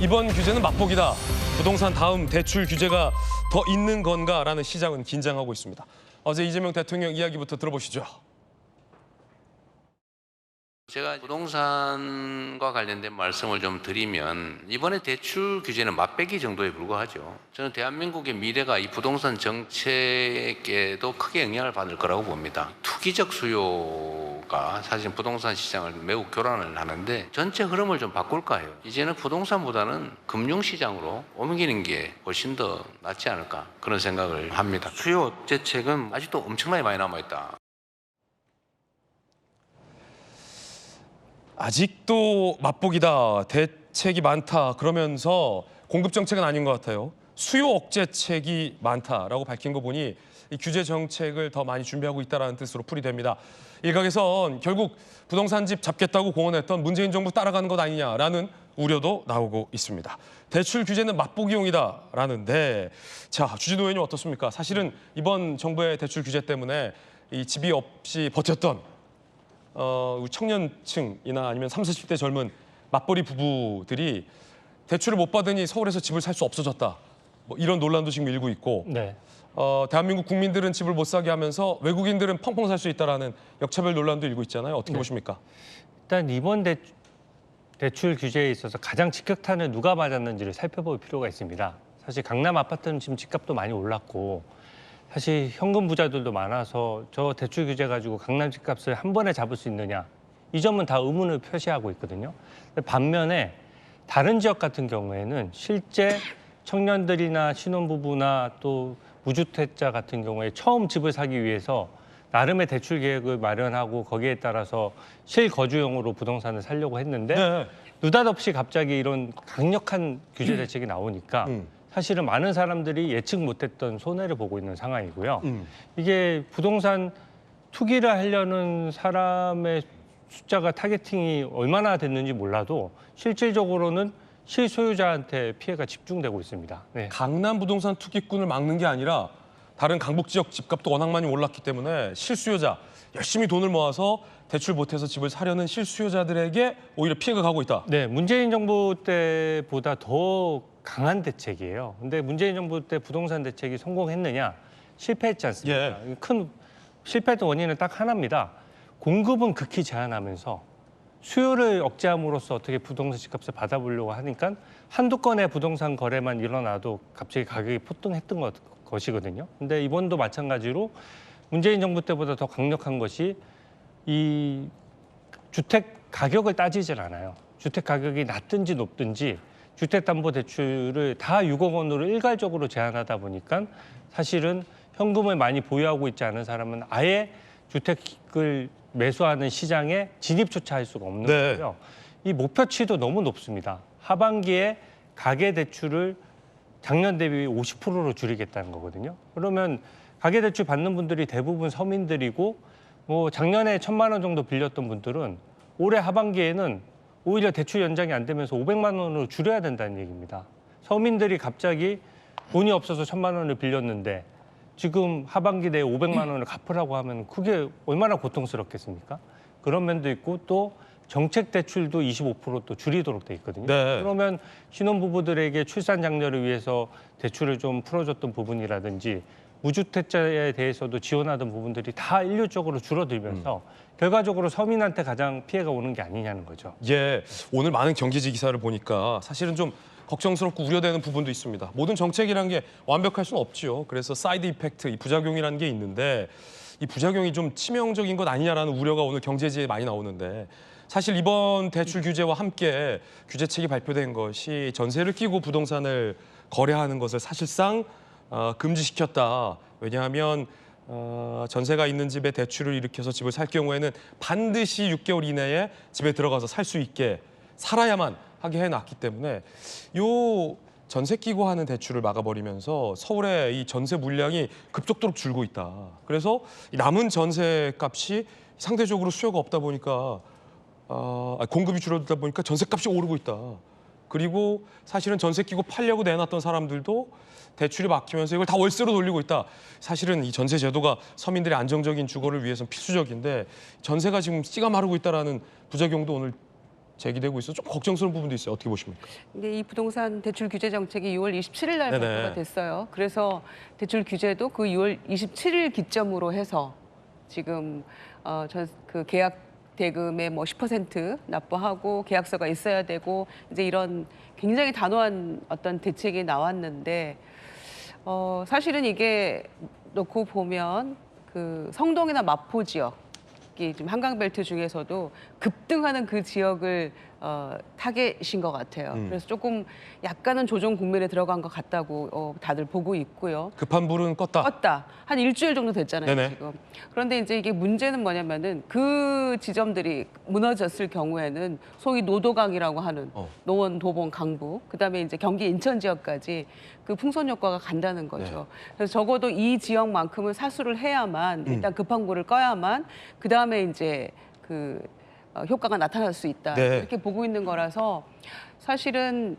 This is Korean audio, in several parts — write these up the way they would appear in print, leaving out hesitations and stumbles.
이번 규제는 맛보기다. 부동산 다음 대출 규제가 더 있는 건가라는 시장은 긴장하고 있습니다. 어제 이재명 대통령 이야기부터 들어보시죠. 제가 부동산과 관련된 말씀을 좀 드리면 이번에 대출 규제는 맛배기 정도에 불과하죠. 저는 대한민국의 미래가 이 부동산 정책에도 크게 영향을 받을 거라고 봅니다. 투기적 수요가 사실 부동산 시장을 매우 교란을 하는데 전체 흐름을 좀 바꿀까 해요. 이제는 부동산보다는 금융시장으로 옮기는 게 훨씬 더 낫지 않을까 그런 생각을 합니다. 수요 억제책은 아직도 엄청나게 많이 남아있다. 아직도 맛보기다, 대책이 많다 그러면서 공급 정책은 아닌 것 같아요. 수요 억제책이 많다라고 밝힌 거 보니 이 규제 정책을 더 많이 준비하고 있다는 뜻으로 풀이됩니다. 일각에선 결국 부동산 집 잡겠다고 공언했던 문재인 정부 따라가는 것 아니냐라는 우려도 나오고 있습니다. 대출 규제는 맛보기용이다라는데 자, 주진우 의원님 어떻습니까? 사실은 이번 정부의 대출 규제 때문에 이 집이 없이 버텼던 우리 청년층이나 아니면 30, 40대 젊은 맞벌이 부부들이 대출을 못 받으니 서울에서 집을 살 수 없어졌다. 뭐 이런 논란도 지금 일고 있고 네. 대한민국 국민들은 집을 못 사게 하면서 외국인들은 펑펑 살 수 있다라는 역차별 논란도 일고 있잖아요. 어떻게 보십니까? 일단 이번 대출 규제에 있어서 가장 직격탄을 누가 맞았는지를 살펴볼 필요가 있습니다. 사실 강남 아파트는 지금 집값도 많이 올랐고 사실 현금 부자들도 많아서 저 대출 규제 가지고 강남 집값을 한 번에 잡을 수 있느냐 이 점은 다 의문을 표시하고 있거든요. 반면에 다른 지역 같은 경우에는 실제 청년들이나 신혼부부나 또 무주택자 같은 경우에 처음 집을 사기 위해서 나름의 대출 계획을 마련하고 거기에 따라서 실거주용으로 부동산을 사려고 했는데 네. 느닷없이 갑자기 이런 강력한 규제 대책이 나오니까 사실은 많은 사람들이 예측 못했던 손해를 보고 있는 상황이고요. 이게 부동산 투기를 하려는 사람의 숫자가 타겟팅이 얼마나 됐는지 몰라도 실질적으로는 실소유자한테 피해가 집중되고 있습니다. 네. 강남 부동산 투기꾼을 막는 게 아니라 다른 강북 지역 집값도 워낙 많이 올랐기 때문에 실수요자, 열심히 돈을 모아서 대출 못해서 집을 사려는 실수요자들에게 오히려 피해가 가고 있다. 네, 문재인 정부 때보다 더 강한 대책이에요. 근데 문재인 정부 때 부동산 대책이 성공했느냐? 실패했지 않습니까? 예. 큰 실패했던 원인은 딱 하나입니다. 공급은 극히 제한하면서 수요를 억제함으로써 어떻게 부동산 집값을 받아보려고 하니까 한두 건의 부동산 거래만 일어나도 갑자기 가격이 폭등했던 것이거든요. 근데 이번도 마찬가지로 문재인 정부 때보다 더 강력한 것이 이 주택 가격을 따지질 않아요. 주택 가격이 낮든지 높든지 주택담보대출을 다 6억 원으로 일괄적으로 제한하다 보니까 사실은 현금을 많이 보유하고 있지 않은 사람은 아예 주택을 매수하는 시장에 진입조차 할 수가 없는 네. 거고요. 이 목표치도 너무 높습니다. 하반기에 가계대출을 작년 대비 50%로 줄이겠다는 거거든요. 그러면 가계대출 받는 분들이 대부분 서민들이고 뭐 작년에 1,000만 원 정도 빌렸던 분들은 올해 하반기에는 오히려 대출 연장이 안 되면서 500만 원으로 줄여야 된다는 얘기입니다. 서민들이 갑자기 돈이 없어서 1,000만 원을 빌렸는데 지금 하반기 내에 500만 원을 갚으라고 하면 그게 얼마나 고통스럽겠습니까? 그런 면도 있고 또 정책 대출도 25% 줄이도록 돼 있거든요. 네. 그러면 신혼부부들에게 출산 장려를 위해서 대출을 좀 풀어줬던 부분이라든지 무주택자에 대해서도 지원하던 부분들이 다 일률적으로 줄어들면서 결과적으로 서민한테 가장 피해가 오는 게 아니냐는 거죠. 예, 오늘 많은 경제지 기사를 보니까 사실은 좀 걱정스럽고 우려되는 부분도 있습니다. 모든 정책이라는 게 완벽할 수는 없지요. 그래서 사이드 이펙트, 이 부작용이라는 게 있는데 이 부작용이 좀 치명적인 것 아니냐라는 우려가 오늘 경제지에 많이 나오는데 사실 이번 대출 규제와 함께 규제책이 발표된 것이 전세를 끼고 부동산을 거래하는 것을 사실상 금지시켰다. 왜냐하면 전세가 있는 집에 대출을 일으켜서 집을 살 경우에는 반드시 6개월 이내에 집에 들어가서 살 수 있게 살아야만 하게 해놨기 때문에 요 전세 끼고 하는 대출을 막아버리면서 서울의 이 전세 물량이 급속도로 줄고 있다. 그래서 이 남은 전세 값이 상대적으로 수요가 없다 보니까 공급이 줄어들다 보니까 전세값이 오르고 있다. 그리고 사실은 전세 끼고 팔려고 내놨던 사람들도 대출이 막히면서 이걸 다 월세로 돌리고 있다. 사실은 이 전세 제도가 서민들의 안정적인 주거를 위해서는 필수적인데 전세가 지금 씨가 마르고 있다라는 부작용도 오늘 제기되고 있어 좀 걱정스러운 부분도 있어요. 어떻게 보십니까? 근데 이 부동산 대출 규제 정책이 6월 27일 날 네네. 발표가 됐어요. 그래서 대출 규제도 그 6월 27일 기점으로 해서 지금 그 계약 대금의 뭐 10% 납부하고 계약서가 있어야 되고 이제 이런 굉장히 단호한 어떤 대책이 나왔는데 사실은 이게 놓고 보면 그 성동이나 마포 지역 지금 한강벨트 중에서도 급등하는 그 지역을 타겟인 것 같아요. 그래서 조금 약간은 조정 국면에 들어간 것 같다고 다들 보고 있고요. 급한 불은 껐다. 껐다. 한 일주일 정도 됐잖아요, 네네. 지금. 그런데 이제 이게 문제는 뭐냐면은 그 지점들이 무너졌을 경우에는 소위 노도강이라고 하는 노원, 도봉, 강북, 그다음에 이제 경기 인천 지역까지 그 풍선 효과가 간다는 거죠. 그래서 적어도 이 지역만큼은 사수를 해야만 일단 급한 불을 꺼야만 그다음에 이제 그 효과가 나타날 수 있다. 네. 이렇게 보고 있는 거라서 사실은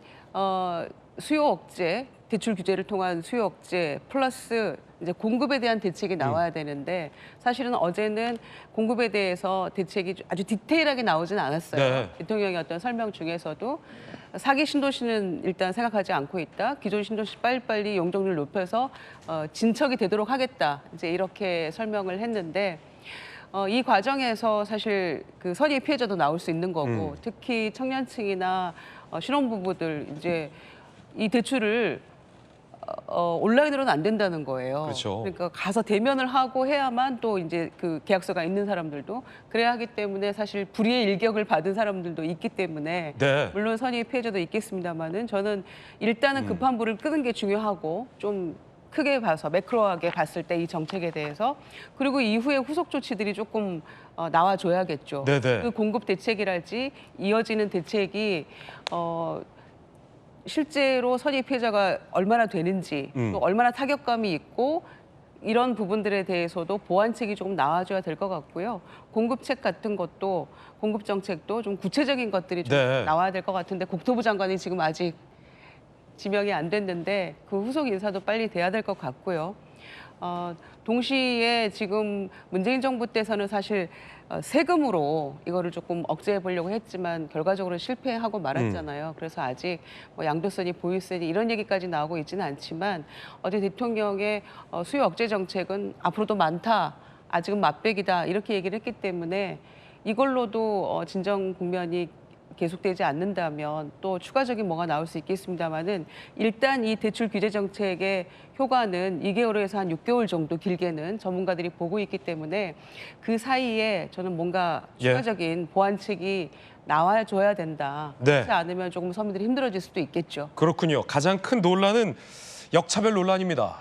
수요 억제, 대출 규제를 통한 수요 억제 플러스 이제 공급에 대한 대책이 나와야 되는데 사실은 어제는 공급에 대해서 대책이 아주 디테일하게 나오진 않았어요. 네. 대통령의 어떤 설명 중에서도 사기 신도시는 일단 생각하지 않고 있다. 기존 신도시 빨리빨리 용적률 높여서 진척이 되도록 하겠다. 이제 이렇게 설명을 했는데 이 과정에서 사실 그 선의 피해자도 나올 수 있는 거고 특히 청년층이나 신혼부부들 이제 이 대출을 온라인으로는 안 된다는 거예요. 그렇죠. 그러니까 가서 대면을 하고 해야만 또 이제 그 계약서가 있는 사람들도 그래야 하기 때문에 사실 불이의 일격을 받은 사람들도 있기 때문에 네. 물론 선의 피해자도 있겠습니다만은 저는 일단은 급한 불을 끄는 게 중요하고 좀 크게 봐서 매크로하게 봤을 때 이 정책에 대해서 그리고 이후에 후속 조치들이 조금 나와줘야겠죠. 네네. 그 공급 대책이랄지 이어지는 대책이 실제로 선의 피해자가 얼마나 되는지 또 얼마나 타격감이 있고 이런 부분들에 대해서도 보완책이 조금 나와줘야 될 것 같고요. 공급책 같은 것도 공급 정책도 좀 구체적인 것들이 좀 네. 나와야 될 것 같은데 국토부 장관이 지금 아직 지명이 안 됐는데 그 후속 인사도 빨리 돼야 될 것 같고요. 동시에 지금 문재인 정부 때서는 사실 세금으로 이거를 조금 억제해 보려고 했지만 결과적으로 실패하고 말았잖아요. 그래서 아직 뭐 양도세니 보유세니 이런 얘기까지 나오고 있지는 않지만 어제 대통령의 수요 억제 정책은 앞으로도 많다. 아직은 맛백이다. 이렇게 얘기를 했기 때문에 이걸로도 진정 국면이 계속되지 않는다면 또 추가적인 뭐가 나올 수 있겠습니다만은 일단 이 대출 규제 정책의 효과는 2개월에서 한 6개월 정도 길게는 전문가들이 보고 있기 때문에 그 사이에 저는 뭔가 추가적인 보완책이 나와줘야 된다. 네. 그렇지 않으면 조금 서민들이 힘들어질 수도 있겠죠. 그렇군요. 가장 큰 논란은 역차별 논란입니다.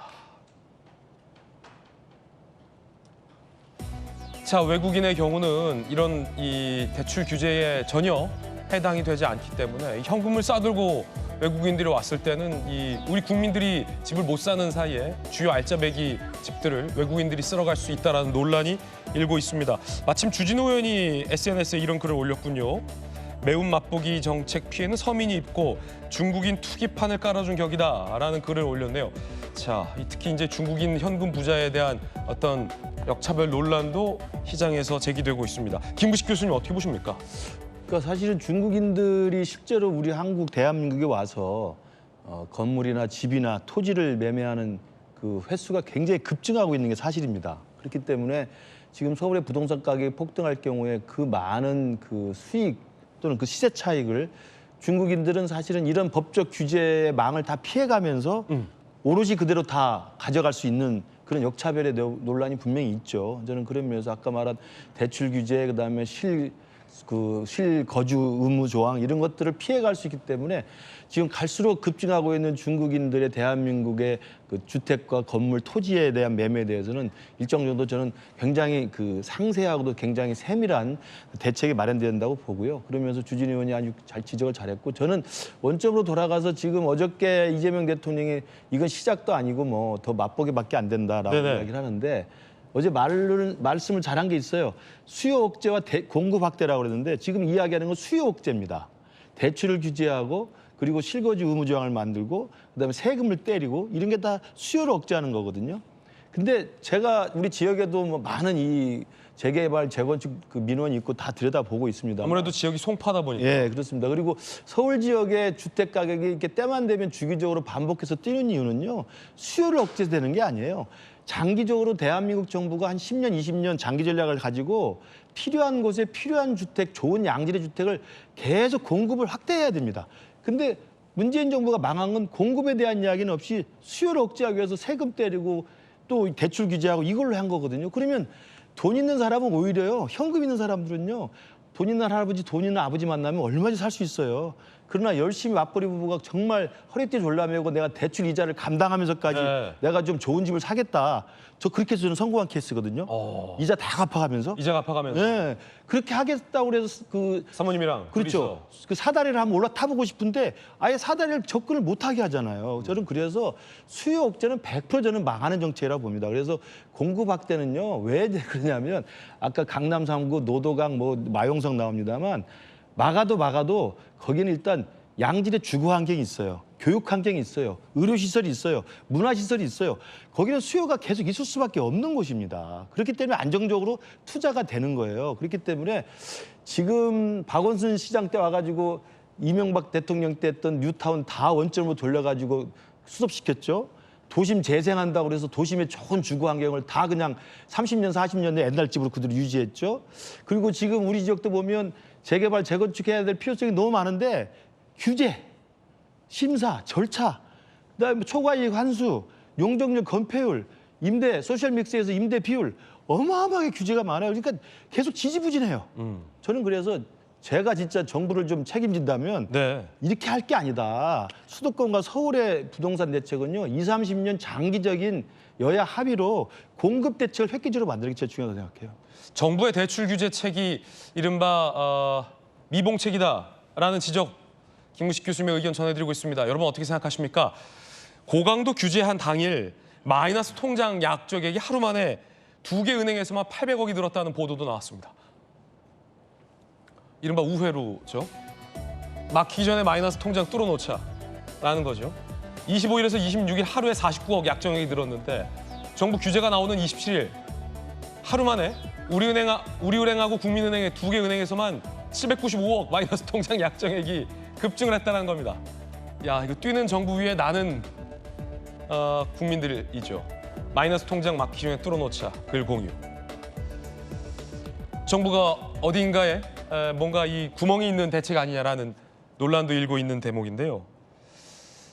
자, 외국인의 경우는 이런 이 대출 규제에 전혀 해당이 되지 않기 때문에 현금을 싸들고 외국인들이 왔을 때는 우리 국민들이 집을 못 사는 사이에 주요 알짜배기 집들을 외국인들이 쓸어갈 수 있다는 논란이 일고 있습니다. 마침 주진우 의원이 SNS에 이런 글을 올렸군요. 매운 맛보기 정책 피해는 서민이 입고 중국인 투기판을 깔아준 격이다라는 글을 올렸네요. 자, 특히 이제 중국인 현금 부자에 대한 어떤 역차별 논란도 시장에서 제기되고 있습니다. 김구식 교수님 어떻게 보십니까? 그러니까 사실은 중국인들이 실제로 우리 한국 대한민국에 와서 건물이나 집이나 토지를 매매하는 그 횟수가 굉장히 급증하고 있는 게 사실입니다. 그렇기 때문에 지금 서울의 부동산 가격이 폭등할 경우에 그 많은 그 수익 또는 그 시세 차익을 중국인들은 사실은 이런 법적 규제의 망을 다 피해가면서 오롯이 그대로 다 가져갈 수 있는 그런 역차별의 논란이 분명히 있죠. 저는 그런 면에서 아까 말한 대출 규제, 그다음에 실거주 의무 조항 이런 것들을 피해갈 수 있기 때문에 지금 갈수록 급증하고 있는 중국인들의 대한민국의 그 주택과 건물, 토지에 대한 매매에 대해서는 일정 정도 저는 굉장히 그 상세하고도 굉장히 세밀한 대책이 마련돼야 된다고 보고요. 그러면서 주진 의원이 아주 잘 지적을 잘했고 저는 원점으로 돌아가서 지금 어저께 이재명 대통령이 이건 시작도 아니고 뭐 더 맛보기밖에 안 된다라고 네네. 이야기를 하는데 어제 말씀을 잘한 게 있어요. 수요 억제와 공급 확대라고 그랬는데 지금 이야기하는 건 수요 억제입니다. 대출을 규제하고 그리고 실거주 의무 조항을 만들고 그다음에 세금을 때리고 이런 게 다 수요를 억제하는 거거든요. 근데 제가 우리 지역에도 뭐 많은 이 재개발, 재건축 그 민원이 있고 다 들여다보고 있습니다. 아무래도 지역이 송파다 보니까. 예, 그렇습니다. 그리고 서울 지역의 주택 가격이 이렇게 때만 되면 주기적으로 반복해서 뛰는 이유는요. 수요를 억제되는 게 아니에요. 장기적으로 대한민국 정부가 한 10년, 20년 장기 전략을 가지고 필요한 곳에 필요한 주택, 좋은 양질의 주택을 계속 공급을 확대해야 됩니다. 근데 문재인 정부가 망한 건 공급에 대한 이야기는 없이 수요를 억제하기 위해서 세금 때리고 또 대출 규제하고 이걸로 한 거거든요. 그러면 돈 있는 사람은 오히려요. 현금 있는 사람들은요. 돈 있는 할아버지, 돈 있는 아버지 만나면 얼마든지 살 수 있어요. 그러나 열심히 맞벌이 부부가 정말 허리띠 졸라매고 내가 대출 이자를 감당하면서까지 네. 내가 좀 좋은 집을 사겠다. 저 그렇게 해서 저는 성공한 케이스거든요. 이자 다 갚아가면서. 이자 갚아가면서. 네. 그렇게 하겠다고 그래서 그 사모님이랑 그렇죠. 그 사다리를 한번 올라타보고 싶은데 아예 사다리를 접근을 못하게 하잖아요. 저는 그래서 수요 억제는 100% 저는 망하는 정책이라고 봅니다. 그래서 공급 확대는요. 왜 그러냐면 아까 강남 3구, 노도강, 뭐 마용성 나옵니다만 막아도 거기는 일단 양질의 주거 환경이 있어요. 교육 환경이 있어요. 의료 시설이 있어요. 문화 시설이 있어요. 거기는 수요가 계속 있을 수밖에 없는 곳입니다. 그렇기 때문에 안정적으로 투자가 되는 거예요. 그렇기 때문에 지금 박원순 시장 때 와가지고 이명박 대통령 때 했던 뉴타운 다 원점으로 돌려가지고 수습시켰죠. 도심 재생한다고 그래서 도심의 좋은 주거 환경을 다 그냥 30년, 40년대 옛날 집으로 그대로 유지했죠. 그리고 지금 우리 지역도 보면 재개발, 재건축해야 될 필요성이 너무 많은데 규제, 심사, 절차, 그다음에 초과이익 환수, 용적률 건폐율, 임대, 소셜믹스에서 임대 비율 어마어마하게 규제가 많아요. 그러니까 계속 지지부진해요. 저는 그래서 제가 진짜 정부를 좀 책임진다면 네. 이렇게 할 게 아니다. 수도권과 서울의 부동산 대책은요. 20, 30년 장기적인 여야 합의로 공급 대책을 획기적으로 만드는 게 제일 중요하다고 생각해요. 정부의 대출 규제책이 이른바 미봉책이다라는 지적 김무식 교수님의 의견 전해드리고 있습니다. 여러분 어떻게 생각하십니까? 고강도 규제한 당일 마이너스 통장 약정액이 하루 만에 2개 은행에서만 800억이 늘었다는 보도도 나왔습니다. 이른바 우회로죠. 막히기 전에 마이너스 통장 뚫어놓자라는 거죠. 25일에서 26일 하루에 49억 약정액이 늘었는데 정부 규제가 나오는 27일 하루 만에 우리은행하고 국민은행의 2개 은행에서만 795억 마이너스 통장 약정액이 급증을 했다는 겁니다. 야, 이거 뛰는 정부 위에 나는 국민들이죠. 마이너스 통장 막히기 전에 뚫어놓자 글 공유. 정부가 어딘가에 뭔가 이 구멍이 있는 대책 아니냐라는 논란도 일고 있는 대목인데요.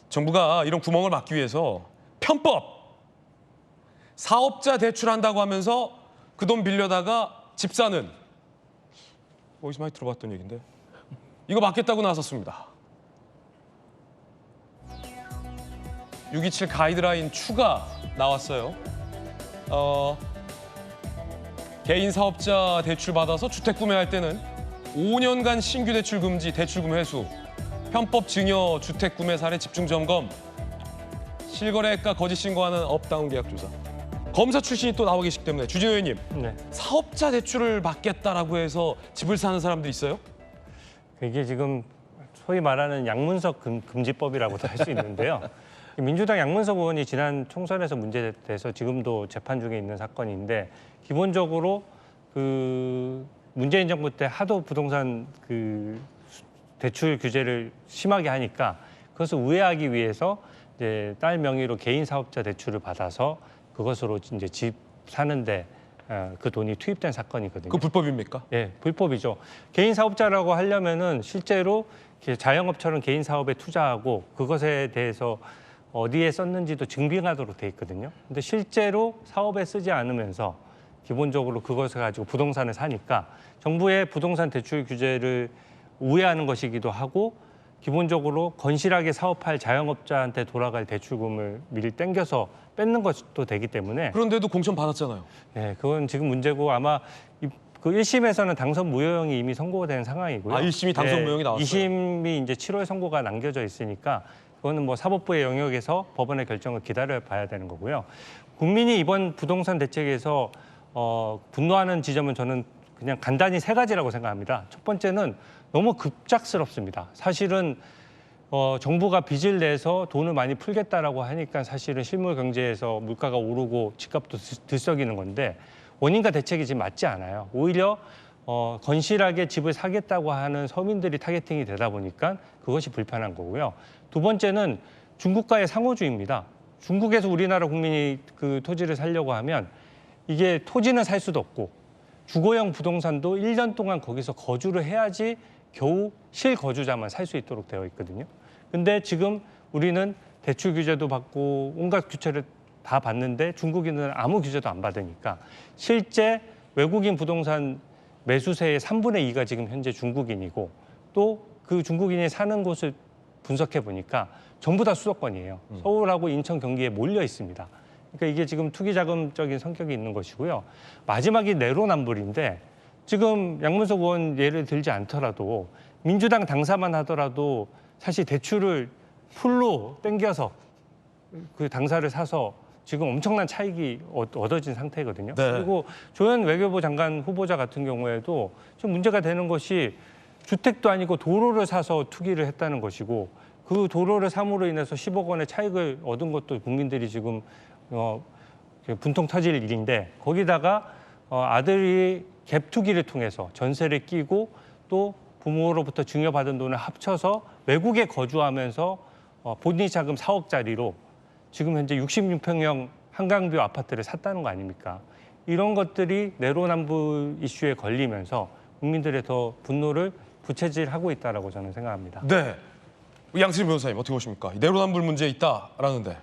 정부가 이런 구멍을 막기 위해서 편법, 사업자 대출한다고 하면서 그 돈 빌려다가 집 사는, 어디서 많이 들어봤던 얘기인데 이거 막겠다고 나섰습니다. 627 가이드라인 추가 나왔어요. 개인 사업자 대출 받아서 주택 구매할 때는 5년간 신규 대출 금지, 대출 구매 회수, 편법 증여 주택 구매 사례 집중 점검, 실거래가 거짓 신고하는 업다운 계약 조사. 검사 출신이 또 나와 계시기 때문에 주진호 의원님, 네. 사업자 대출을 받겠다라고 해서 집을 사는 사람들 있어요? 이게 지금 소위 말하는 양문석 금지법이라고도 할 수 있는데요. 민주당 양문석 의원이 지난 총선에서 문제돼서 지금도 재판 중에 있는 사건인데 기본적으로 그 문재인 정부 때 하도 부동산 그 대출 규제를 심하게 하니까 그것을 우회하기 위해서 이제 딸 명의로 개인 사업자 대출을 받아서 그것으로 이제 집 사는데 그 돈이 투입된 사건이거든요. 그 불법입니까? 예, 불법이죠. 개인 사업자라고 하려면은 실제로 자영업처럼 개인 사업에 투자하고 그것에 대해서 어디에 썼는지도 증빙하도록 돼 있거든요. 근데 실제로 사업에 쓰지 않으면서 기본적으로 그것을 가지고 부동산을 사니까 정부의 부동산 대출 규제를 우회하는 것이기도 하고 기본적으로 건실하게 사업할 자영업자한테 돌아갈 대출금을 미리 땡겨서 뺏는 것도 되기 때문에 그런데도 공천 받았잖아요. 네, 그건 지금 문제고 아마 그 1심에서는 당선 무효형이 이미 선고가 된 상황이고요. 아, 1심이 당선 무효형이 나왔어요? 2심이 이제 7월 선고가 남겨져 있으니까 그거는 뭐 사법부의 영역에서 법원의 결정을 기다려 봐야 되는 거고요. 국민이 이번 부동산 대책에서 분노하는 지점은 저는 그냥 간단히 세 가지라고 생각합니다. 첫 번째는 너무 급작스럽습니다. 사실은 정부가 빚을 내서 돈을 많이 풀겠다라고 하니까 사실은 실물 경제에서 물가가 오르고 집값도 들썩이는 건데 원인과 대책이 지금 맞지 않아요. 오히려 건실하게 집을 사겠다고 하는 서민들이 타겟팅이 되다 보니까 그것이 불편한 거고요. 두 번째는 중국과의 상호주의입니다. 중국에서 우리나라 국민이 그 토지를 사려고 하면 이게 토지는 살 수도 없고 주거용 부동산도 1년 동안 거기서 거주를 해야지 겨우 실거주자만 살 수 있도록 되어 있거든요. 근데 지금 우리는 대출 규제도 받고 온갖 규제를 다 받는데 중국인은 아무 규제도 안 받으니까 실제 외국인 부동산 매수세의 3분의 2가 지금 현재 중국인이고 또 그 중국인이 사는 곳을 분석해 보니까 전부 다 수도권이에요. 서울하고 인천, 경기에 몰려 있습니다. 그러니까 이게 지금 투기 자금적인 성격이 있는 것이고요. 마지막이 내로남불인데 지금 양문석 의원 예를 들지 않더라도 민주당 당사만 하더라도 사실 대출을 풀로 땡겨서 그 당사를 사서 지금 엄청난 차익이 얻어진 상태거든요. 네. 그리고 조현 외교부 장관 후보자 같은 경우에도 좀 문제가 되는 것이 주택도 아니고 도로를 사서 투기를 했다는 것이고 그 도로를 삼으로 인해서 10억 원의 차익을 얻은 것도 국민들이 지금 분통 터질 일인데 거기다가 아들이 갭 투기를 통해서 전세를 끼고 또 부모로부터 증여받은 돈을 합쳐서 외국에 거주하면서 본인 자금 4억짜리로 지금 현재 66평형 한강뷰 아파트를 샀다는 거 아닙니까? 이런 것들이 내로남불 이슈에 걸리면서 국민들의 더 분노를 부채질하고 있다라고 저는 생각합니다. 네. 양승일 변호사님 어떻게 보십니까? 내로남불 문제 있다라는데.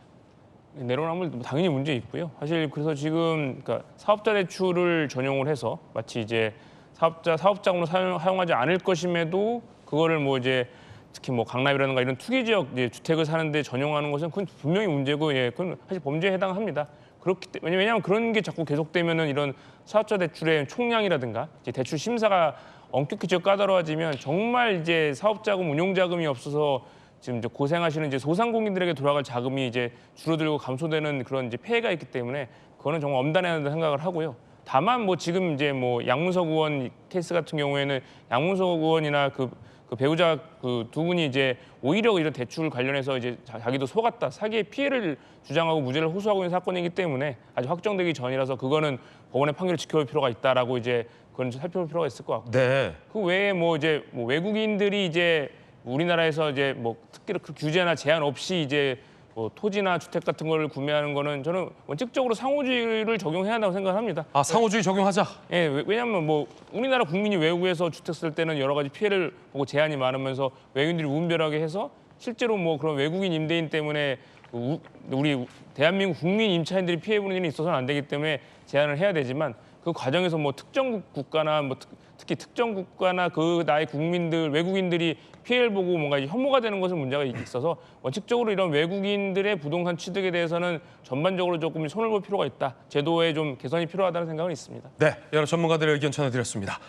내로남불 당연히 문제 있고요. 사실 그래서 지금 그러니까 사업자 대출을 전용을 해서 마치 이제 사업자금으로 사용하지 않을 것임에도 그거를 뭐 이제 특히 뭐 강남이라든가 이런 투기 지역 이제 주택을 사는데 전용하는 것은 그건 분명히 문제고 예, 그건 사실 범죄에 해당합니다. 그렇기 때문에 왜냐하면 그런 게 자꾸 계속되면은 이런 사업자 대출의 총량이라든가 이제 대출 심사가 엄격해지고 까다로워지면 정말 이제 사업자금 운용자금이 없어서 지금 이제 고생하시는 이제 소상공인들에게 돌아갈 자금이 이제 줄어들고 감소되는 그런 이제 폐해가 있기 때문에 그거는 정말 엄단해야 한다는 생각을 하고요. 다만 뭐 지금 이제 뭐 양문석 의원 케이스 같은 경우에는 양문석 의원이나 그 배우자 그 두 분이 이제 오히려 이런 대출 관련해서 이제 자기도 속았다 사기의 피해를 주장하고 무죄를 호소하고 있는 사건이기 때문에 아직 확정되기 전이라서 그거는 법원의 판결을 지켜볼 필요가 있다라고 이제 그건 좀 살펴볼 필요가 있을 것 같고 네. 그 외에 뭐 이제 뭐 외국인들이 이제 우리나라에서 이제 뭐 특별히 그 규제나 제한 없이 이제 뭐 토지나 주택 같은 걸 구매하는 거는 저는 원칙적으로 상호주의를 적용해야 한다고 생각합니다. 아, 상호주의 적용하자. 예, 왜냐하면 뭐 우리나라 국민이 외국에서 주택 쓸 때는 여러 가지 피해를 보고 제한이 많으면서 외국인들이 무분별하게 해서 실제로 뭐 그런 외국인 임대인 때문에 우리 대한민국 국민 임차인들이 피해 보는 일이 있어서는 안 되기 때문에 제한을 해야 되지만 그 과정에서 뭐 특정 국가나 뭐 특히 특정 국가나 그 나의 국민들 외국인들이 피해를 보고 뭔가 혐오가 되는 것은 문제가 있어서 원칙적으로 이런 외국인들의 부동산 취득에 대해서는 전반적으로 조금 손을 볼 필요가 있다. 제도에 좀 개선이 필요하다는 생각은 있습니다. 네, 여러 전문가들의 의견 전해드렸습니다.